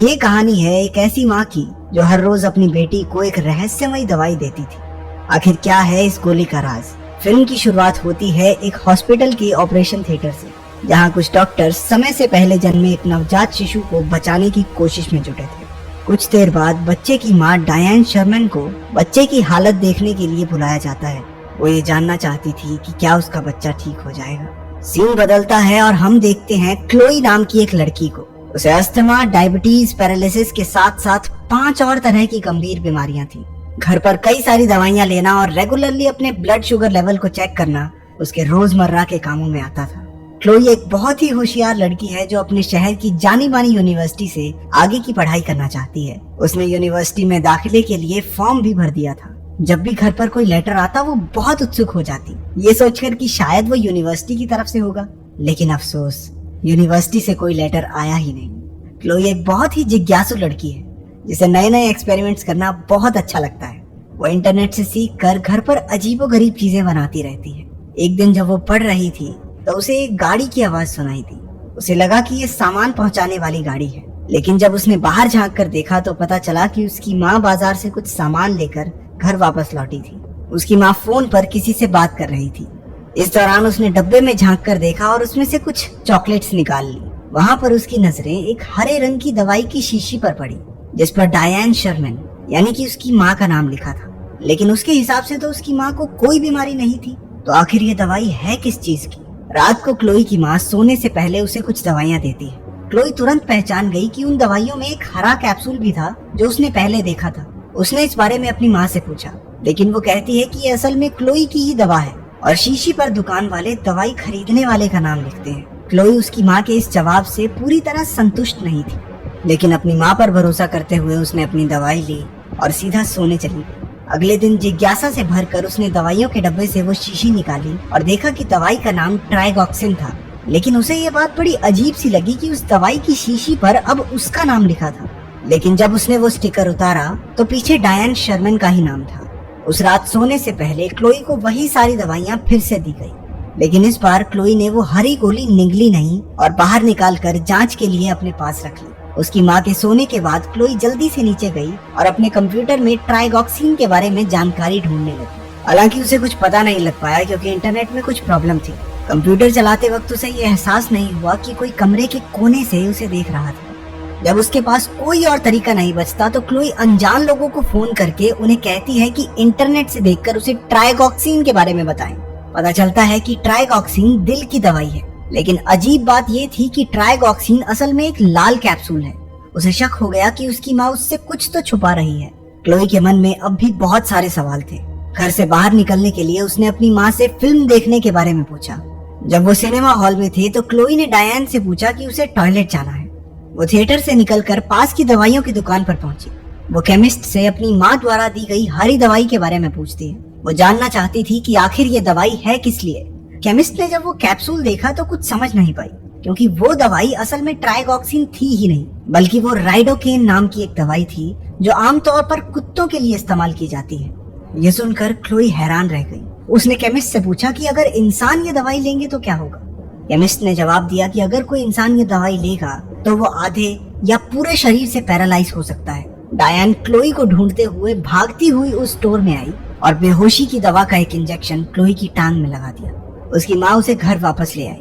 ये कहानी है एक ऐसी माँ की जो हर रोज अपनी बेटी को एक रहस्यमयी दवाई देती थी। आखिर क्या है इस गोली का राज? फिल्म की शुरुआत होती है एक हॉस्पिटल की ऑपरेशन थिएटर से, जहाँ कुछ डॉक्टर्स समय से पहले जन्मे एक नवजात शिशु को बचाने की कोशिश में जुटे थे। कुछ देर बाद बच्चे की माँ डायन शर्मन को बच्चे की हालत देखने के लिए बुलाया जाता है। वो ये जानना चाहती थी कि क्या उसका बच्चा ठीक हो जाएगा। सीन बदलता है और हम देखते हैं क्लोई नाम की एक लड़की को। उसे अस्थमा, डायबिटीज, पैरालिसिस के साथ साथ 5 और तरह की गंभीर बीमारियां थी। घर पर कई सारी दवाइयां लेना और रेगुलरली अपने ब्लड शुगर लेवल को चेक करना उसके रोजमर्रा के कामों में आता था। क्लोई एक बहुत ही होशियार लड़की है जो अपने शहर की जानी मानी यूनिवर्सिटी से आगे की पढ़ाई करना चाहती है। उसने यूनिवर्सिटी में दाखिले के लिए फॉर्म भी भर दिया था। जब भी घर पर कोई लेटर आता वो बहुत उत्सुक हो जाती, ये सोचकर कि शायद वो यूनिवर्सिटी की तरफ से होगा। लेकिन अफसोस, यूनिवर्सिटी से कोई लेटर आया ही नहीं। क्लोई एक बहुत ही जिज्ञासु लड़की है जिसे नए नए एक्सपेरिमेंट्स करना बहुत अच्छा लगता है। वो इंटरनेट से सीख कर घर पर अजीबोगरीब चीजें बनाती रहती है। एक दिन जब वो पढ़ रही थी तो उसे एक गाड़ी की आवाज सुनाई दी। उसे लगा कि ये सामान पहुंचाने वाली गाड़ी है, लेकिन जब उसने बाहर झांक कर देखा तो पता चला कि उसकी माँ बाजार से कुछ सामान लेकर घर वापस लौटी थी। उसकी माँ फोन पर किसी से बात कर रही थी। इस दौरान उसने डब्बे में झांक कर देखा और उसमें से कुछ चॉकलेट्स निकाल ली। वहाँ पर उसकी नजरें एक हरे रंग की दवाई की शीशी पर पड़ी जिस पर डायन शर्मन यानी कि उसकी माँ का नाम लिखा था। लेकिन उसके हिसाब से तो उसकी माँ को कोई बीमारी नहीं थी। तो आखिर ये दवाई है किस चीज की? रात को क्लोई की माँ सोने से पहले उसे कुछ दवाइयाँ देती है। क्लोई तुरंत पहचान गई कि उन दवाइयों में एक हरा कैप्सूल भी था जो उसने पहले देखा था। उसने इस बारे में अपनी माँ से पूछा, लेकिन वो कहती है कि ये असल में क्लोई की ही दवा है और शीशी पर दुकान वाले दवाई खरीदने वाले का नाम लिखते हैं। क्लोई उसकी माँ के इस जवाब से पूरी तरह संतुष्ट नहीं थी, लेकिन अपनी माँ पर भरोसा करते हुए उसने अपनी दवाई ली और सीधा सोने चली। अगले दिन जिज्ञासा से भरकर उसने दवाइयों के डब्बे से वो शीशी निकाली और देखा कि दवाई का नाम ट्राइगॉक्सिन था। लेकिन उसे ये बात बड़ी अजीब सी लगी कि उस दवाई की शीशी पर अब उसका नाम लिखा था। लेकिन जब उसने वो स्टिकर उतारा तो पीछे डायन शर्मन का ही नाम था। उस रात सोने से पहले क्लोई को वही सारी दवाइयाँ फिर से दी गई, लेकिन इस बार क्लोई ने वो हरी गोली निगली नहीं और बाहर निकालकर जांच के लिए अपने पास रख ली। उसकी माँ के सोने के बाद क्लोई जल्दी से नीचे गई और अपने कंप्यूटर में ट्राइगॉक्सिन के बारे में जानकारी ढूंढने लगी। हालांकि उसे कुछ पता नहीं लग पाया क्योंकि इंटरनेट में कुछ प्रॉब्लम थी। कंप्यूटर चलाते वक्त उसे ये एहसास नहीं हुआ कि कोई कमरे के कोने से उसे देख रहा था। जब उसके पास कोई और तरीका नहीं बचता तो क्लोई अनजान लोगों को फोन करके उन्हें कहती है कि इंटरनेट से देखकर उसे ट्राइगॉक्सिन के बारे में बताएं। पता चलता है कि ट्राइगॉक्सिन दिल की दवाई है, लेकिन अजीब बात ये थी कि ट्राइगॉक्सिन असल में एक लाल कैप्सूल है। उसे शक हो गया कि उसकी माँ उससे कुछ तो छुपा रही है। क्लोई के मन में अब भी बहुत सारे सवाल थे। घर से बाहर निकलने के लिए उसने अपनी माँ से फिल्म देखने के बारे में पूछा। जब वो सिनेमा हॉल में थे तो क्लोई ने डायन से पूछा कि उसे टॉयलेट जाना है। वो थिएटर से निकलकर पास की दवाइयों की दुकान पर पहुंची। वो केमिस्ट से अपनी माँ द्वारा दी गई हरी दवाई के बारे में पूछती है। वो जानना चाहती थी कि आखिर ये दवाई है किस लिए। केमिस्ट ने जब वो कैप्सूल देखा तो कुछ समझ नहीं पाई, क्योंकि वो दवाई असल में ट्राइगॉक्सिन थी ही नहीं, बल्कि वो राइडोकेन नाम की एक दवाई थी जो आमतौर पर कुत्तों के लिए इस्तेमाल की जाती है। ये सुनकर क्लोई हैरान रह गई। उसने केमिस्ट से पूछा कि अगर इंसान ये दवाई लेंगे तो क्या होगा। केमिस्ट ने जवाब दिया कि अगर कोई इंसान ये दवाई लेगा तो वो आधे या पूरे शरीर से पैरालाइज हो सकता है। डायन क्लोई को ढूंढते हुए भागती हुई उस स्टोर में आई और बेहोशी की दवा का एक इंजेक्शन क्लोई की टांग में लगा दिया। उसकी माँ उसे घर वापस ले आई।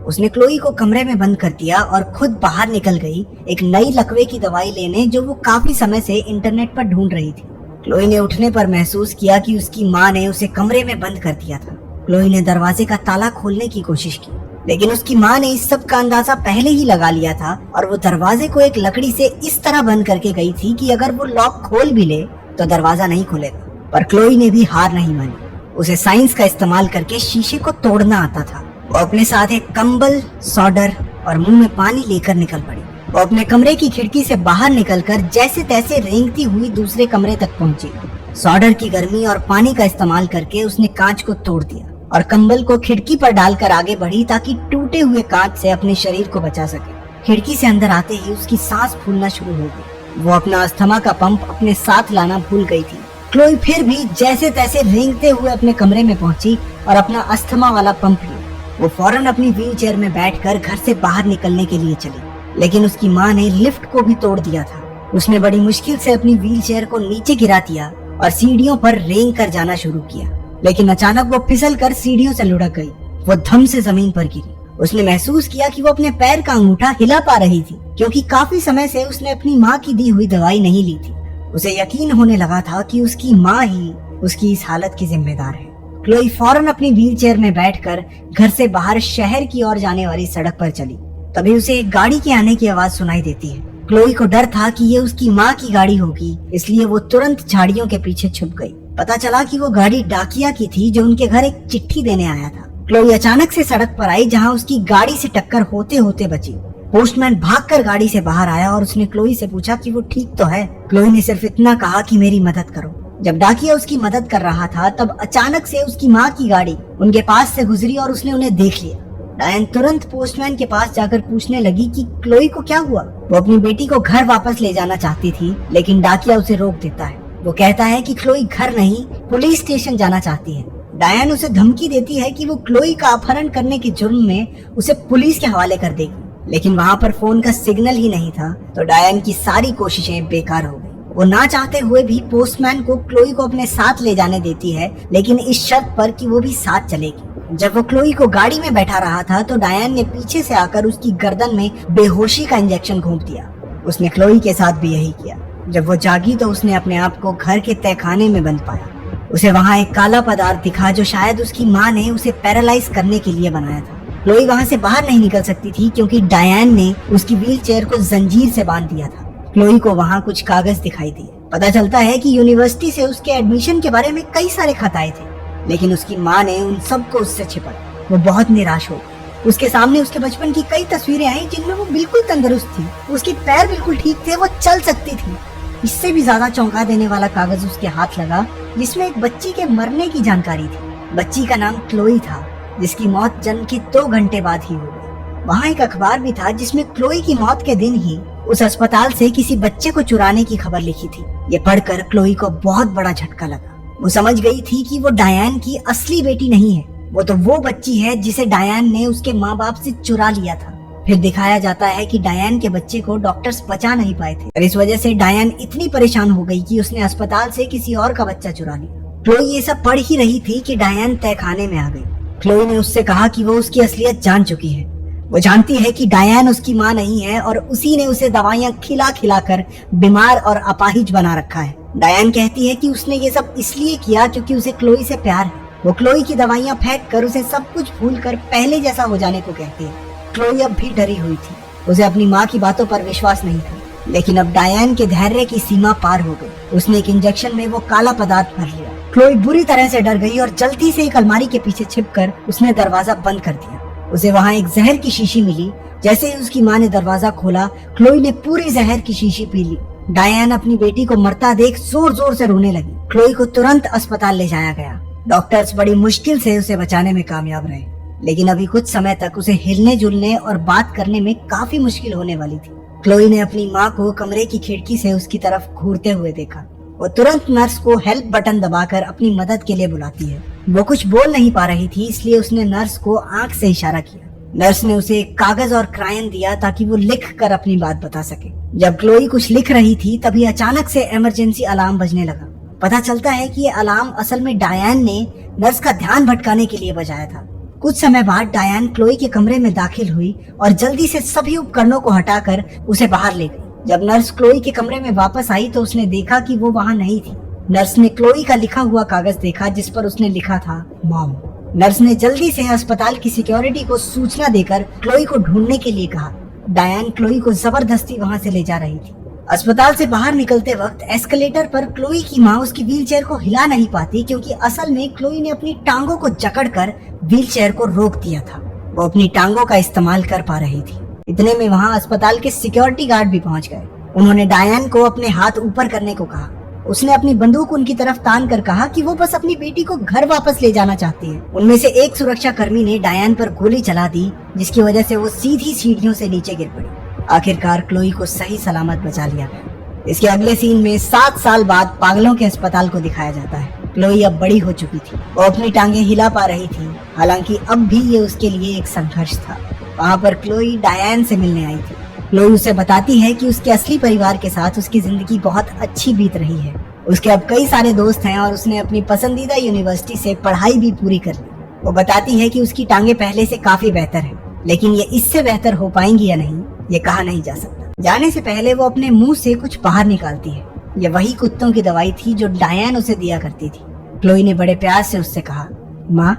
उसने क्लोई को कमरे में बंद कर दिया और खुद बाहर निकल गई एक नई लकवे की दवाई लेने जो वो काफी समय से इंटरनेट पर ढूंढ रही थी। क्लोई ने उठने पर महसूस किया कि उसकी माँ ने उसे कमरे में बंद कर दिया था। क्लोई ने दरवाजे का ताला खोलने की कोशिश की, लेकिन उसकी माँ ने इस सब का अंदाजा पहले ही लगा लिया था और वो दरवाजे को एक लकड़ी से इस तरह बंद करके गई थी कि अगर वो लॉक खोल भी ले तो दरवाजा नहीं खुलेगा। पर क्लोई ने भी हार नहीं मानी। उसे साइंस का इस्तेमाल करके शीशे को तोड़ना आता था। वो अपने साथ एक कंबल, सोडर और मुंह में पानी लेकर निकल पड़ी। वो अपने कमरे की खिड़की से बाहर निकलकर जैसे तैसे रेंगती हुई दूसरे कमरे तक पहुंची। सोडर की गर्मी और पानी का इस्तेमाल करके उसने कांच को तोड़ दिया और कंबल को खिड़की पर डालकर आगे बढ़ी ताकि टूटे हुए कांच से अपने शरीर को बचा सके। खिड़की से अंदर आते ही उसकी सांस फूलना शुरू हो गई। वो अपना अस्थमा का पंप अपने साथ लाना भूल गई थी। क्लोई फिर भी जैसे तैसे रेंगते हुए अपने कमरे में पहुंची और अपना अस्थमा वाला पंप लिया। वो फौरन अपनी व्हील चेयर में बैठकर घर से बाहर निकलने के लिए चली। लेकिन उसकी माँ ने लिफ्ट को भी तोड़ दिया था। उसने बड़ी मुश्किल से अपनी व्हीलचेयर को नीचे गिरा दिया और सीढ़ियों पर रेंग कर जाना शुरू किया, लेकिन अचानक वो फिसल कर सीढ़ियों से लुढ़क गई। वो धम से जमीन पर गिरी। उसने महसूस किया कि वो अपने पैर का अंगूठा हिला पा रही थी, क्योंकि काफी समय से उसने अपनी माँ की दी हुई दवाई नहीं ली थी। उसे यकीन होने लगा था कि उसकी माँ ही उसकी इस हालत की जिम्मेदार है। क्लोई फौरन अपनी व्हीलचेयर में बैठकर घर से बाहर शहर की ओर जाने वाली सड़क पर चली। तभी उसे एक गाड़ी के आने की आवाज सुनाई देती है। क्लोई को डर था कि ये उसकी माँ की गाड़ी होगी, इसलिए वो तुरंत झाड़ियों के पीछे छुप गई। पता चला कि वो गाड़ी डाकिया की थी, जो उनके घर एक चिट्ठी देने आया था। क्लोई अचानक से सड़क पर आई, जहाँ उसकी गाड़ी से टक्कर होते होते बची। पोस्टमैन भागकर गाड़ी से बाहर आया और उसने क्लोई से पूछा कि वो ठीक तो है। क्लोई ने सिर्फ इतना कहा कि मेरी मदद करो। जब डाकिया उसकी मदद कर रहा था, तब अचानक से उसकी माँ की गाड़ी उनके पास से गुजरी और उसने उन्हें देख लिया। डायन तुरंत पोस्टमैन के पास जाकर पूछने लगी कि क्लोई को क्या हुआ। वो अपनी बेटी को घर वापस ले जाना चाहती थी, लेकिन डाकिया उसे रोक देता है। वो कहता है कि क्लोई घर नहीं, पुलिस स्टेशन जाना चाहती है। डायन उसे धमकी देती है कि वो क्लोई का अपहरण करने के जुर्म में उसे पुलिस के हवाले कर देगी, लेकिन वहाँ पर फोन का सिग्नल ही नहीं था, तो डायन की सारी कोशिशें बेकार हो गई। वो ना चाहते हुए भी पोस्टमैन को क्लोई को अपने साथ ले जाने देती है, लेकिन इस शर्त पर कि वो भी साथ चलेगी। जब वो क्लोई को गाड़ी में बैठा रहा था, तो डायन ने पीछे से आकर उसकी गर्दन में बेहोशी का इंजेक्शन घोंप दिया। उसने क्लोई के साथ भी यही किया। जब वो जागी तो उसने अपने आप को घर के तहखाने में बंद पाया। उसे वहाँ एक काला पदार्थ दिखा, जो शायद उसकी माँ ने उसे पैरालाइज करने के लिए बनाया था। क्लोई वहाँ से बाहर नहीं निकल सकती थी, क्योंकि डायन ने उसकी व्हीलचेयर को जंजीर से बांध दिया था। क्लोई को वहाँ कुछ कागज दिखाई दिए। पता चलता है कि यूनिवर्सिटी से उसके एडमिशन के बारे में कई सारे खत आए थे, लेकिन उसकी माँ ने उन सबको उससे छिपाया। वो बहुत निराश हो गई। उसके सामने उसके बचपन की कई तस्वीरें आई, जिनमें वो बिल्कुल तंदुरुस्त थी। उसके पैर बिल्कुल ठीक थे, वो चल सकती थी। इससे भी ज्यादा चौंका देने वाला कागज उसके हाथ लगा, जिसमें एक बच्ची के मरने की जानकारी थी। बच्ची का नाम क्लोई था, जिसकी मौत जन्म के 2 घंटे बाद ही हो गई। वहाँ एक अखबार भी था, जिसमें क्लोई की मौत के दिन ही उस अस्पताल से किसी बच्चे को चुराने की खबर लिखी थी। ये पढ़कर क्लोई को बहुत बड़ा झटका लगा। वो समझ गई थी कि वो डायन की असली बेटी नहीं है, वो बच्ची है जिसे डायन ने उसके माँ बाप से चुरा लिया था। फिर दिखाया जाता है कि डायन के बच्चे को डॉक्टर्स बचा नहीं पाए थे, और इस वजह से डायन इतनी परेशान हो गई कि उसने अस्पताल से किसी और का बच्चा चुरा लिया। क्लोई ये सब पढ़ ही रही थी कि डायन तहखाने में आ गई। क्लोई ने उससे कहा कि वो उसकी असलियत जान चुकी है। वो जानती है कि डायन उसकी माँ नहीं है, और उसी ने उसे दवाइयाँ खिला खिला कर बीमार और अपाहिज बना रखा है। डायन कहती है कि उसने ये सब इसलिए किया क्योंकि उसे क्लोई से प्यार है। वो क्लोई की दवाइयाँ फेंक कर उसे सब कुछ भूलकर पहले जैसा हो जाने को कहती है। क्लोई अब भी डरी हुई थी। उसे अपनी माँ की बातों पर विश्वास नहीं था, लेकिन अब डायन के धैर्य की सीमा पार हो गई। उसने एक इंजेक्शन में वो काला पदार्थ भर लिया। क्लोई बुरी तरह से डर गई और जल्दी से एक अलमारी के पीछे छिपकर उसने दरवाजा बंद कर दिया। उसे वहाँ एक जहर की शीशी मिली। जैसे ही उसकी माँ ने दरवाजा खोला, क्लोई ने पूरी जहर की शीशी पी ली। डायन अपनी बेटी को मरता देख जोर जोर से रोने लगी। क्लोई को तुरंत अस्पताल ले जाया गया। डॉक्टर्स बड़ी मुश्किल से उसे बचाने में कामयाब रहे, लेकिन अभी कुछ समय तक उसे हिलने जुलने और बात करने में काफी मुश्किल होने वाली थी। क्लोई ने अपनी माँ को कमरे की खिड़की से उसकी तरफ घूरते हुए देखा। वो तुरंत नर्स को हेल्प बटन दबाकर अपनी मदद के लिए बुलाती है। वो कुछ बोल नहीं पा रही थी, इसलिए उसने नर्स को आंख से इशारा किया। नर्स ने उसे एक कागज और क्रायन दिया ताकि वो लिख कर अपनी बात बता सके। जब क्लोई कुछ लिख रही थी, तभी अचानक से इमरजेंसी अलार्म बजने लगा। पता चलता है कि ये अलार्म असल में डायन ने नर्स का ध्यान भटकाने के लिए बजाया था। कुछ समय बाद डायन क्लोई के कमरे में दाखिल हुई और जल्दी से सभी उपकरणों को हटाकर उसे बाहर ले गई। जब नर्स क्लोई के कमरे में वापस आई तो उसने देखा कि वो वहाँ नहीं थी। नर्स ने क्लोई का लिखा हुआ कागज देखा, जिस पर उसने लिखा था मॉम। नर्स ने जल्दी से अस्पताल की सिक्योरिटी को सूचना देकर क्लोई को ढूंढने के लिए कहा। डायन क्लोई को जबरदस्ती वहाँ से ले जा रही थी। अस्पताल से बाहर निकलते वक्त एस्केलेटर पर क्लोई की माँ उसकी व्हीलचेयर को हिला नहीं पाती, क्योंकि असल में क्लोई ने अपनी टांगों को जकड़कर व्हीलचेयर को रोक दिया था। वो अपनी टांगों का इस्तेमाल कर पा रही थी। इतने में वहाँ अस्पताल के सिक्योरिटी गार्ड भी पहुंच गए। उन्होंने डायन को अपने हाथ ऊपर करने को कहा। उसने अपनी बंदूक उनकी तरफ तान कर कहा कि वो बस अपनी बेटी को घर वापस ले जाना चाहती है। उनमें से एक सुरक्षा कर्मी ने डायन पर गोली चला दी, जिसकी वजह से वो सीधी सीढ़ियों से नीचे गिर पड़ी। आखिरकार क्लोई को सही सलामत बचा लिया गया। इसके अगले सीन में 7 साल बाद पागलों के अस्पताल को दिखाया जाता है। क्लोई अब बड़ी हो चुकी थी। वो अपनी टांगे हिला पा रही थी, हालांकि अब भी ये उसके लिए एक संघर्ष था। वहाँ पर क्लोई डायन से मिलने आई थी। क्लोई उसे बताती है कि उसके असली परिवार के साथ उसकी जिंदगी बहुत अच्छी बीत रही है। उसके अब कई सारे दोस्त हैं और उसने अपनी पसंदीदा यूनिवर्सिटी से पढ़ाई भी पूरी कर ली। वो बताती है कि उसकी टांगे पहले से काफी बेहतर है, लेकिन ये इससे बेहतर हो पाएंगी या नहीं ये कहा नहीं जा सकता। जाने से पहले वो अपने मुंह से कुछ बाहर निकालती है। ये वही कुत्तों की दवाई थी जो डायन उसे दिया करती थी। क्लोई ने बड़े प्यार से उससे कहा, माँ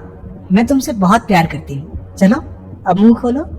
मैं तुमसे बहुत प्यार करती हूँ, चलो अब मुंह खोलो।